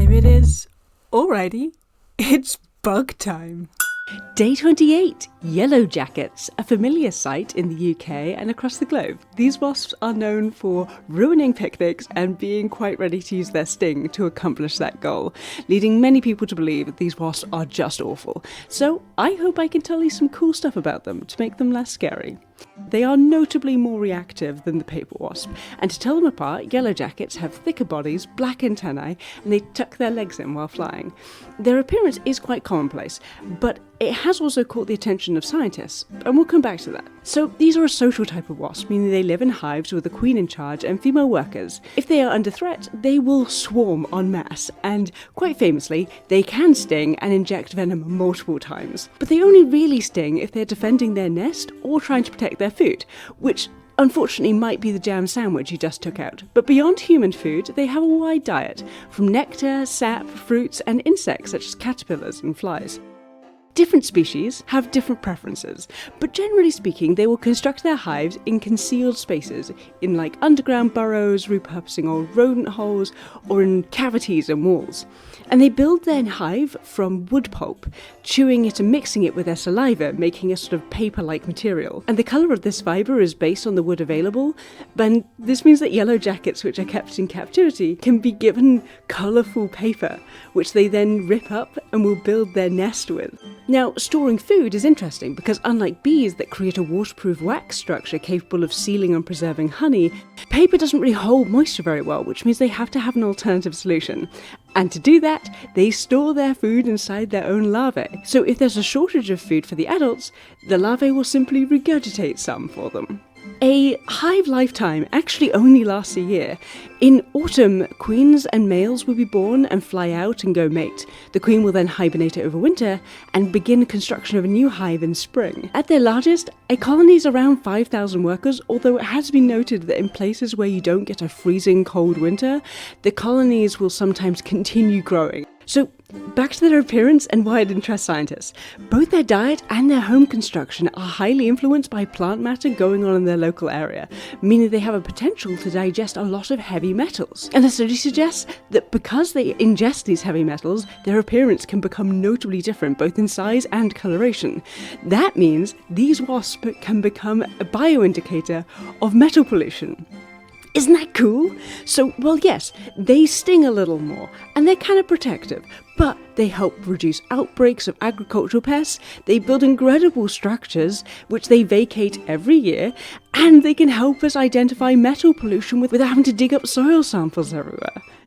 time it is? Alrighty, it's bug time. Day 28, Yellowjackets, a familiar sight in the UK and across the globe. These wasps are known for ruining picnics and being quite ready to use their sting to accomplish that goal, leading many people to believe that these wasps are just awful. So I hope I can tell you some cool stuff about them to make them less scary. They are notably more reactive than the paper wasp, and to tell them apart, yellowjackets have thicker bodies, black antennae, and they tuck their legs in while flying. Their appearance is quite commonplace, but it has also caught the attention of scientists, and we'll come back to that. So these are a social type of wasp, meaning they live in hives with a queen in charge and female workers. If they are under threat, they will swarm en masse, and quite famously, they can sting and inject venom multiple times. But they only really sting if they're defending their nest or trying to protect their food, which unfortunately might be the jam sandwich you just took out. But beyond human food, they have a wide diet, from nectar, sap, fruits, and insects such as caterpillars and flies. Different species have different preferences, but generally speaking, they will construct their hives in concealed spaces, in like underground burrows, repurposing old rodent holes, or in cavities and walls. And they build their hive from wood pulp, chewing it and mixing it with their saliva, making a sort of paper-like material. And the colour of this fibre is based on the wood available, and this means that yellowjackets, which are kept in captivity, can be given colourful paper, which they then rip up and will build their nest with. Now, storing food is interesting because unlike bees that create a waterproof wax structure capable of sealing and preserving honey, paper doesn't really hold moisture very well, which means they have to have an alternative solution. And to do that, they store their food inside their own larvae. So if there's a shortage of food for the adults, the larvae will simply regurgitate some for them. A hive lifetime actually only lasts a year. In autumn, queens and males will be born and fly out and go mate. The queen will then hibernate over winter and begin construction of a new hive in spring. At their largest, a colony is around 5,000 workers, although it has been noted that in places where you don't get a freezing cold winter, the colonies will sometimes continue growing. So, back to their appearance and why it interests scientists. Both their diet and their home construction are highly influenced by plant matter going on in their local area, meaning they have a potential to digest a lot of heavy metals. And the study suggests that because they ingest these heavy metals, their appearance can become notably different, both in size and coloration. That means these wasps can become a bioindicator of metal pollution. Isn't that cool? So, well, yes, they sting a little more, and they're kind of protective, but they help reduce outbreaks of agricultural pests, they build incredible structures, which they vacate every year, and they can help us identify metal pollution without having to dig up soil samples everywhere.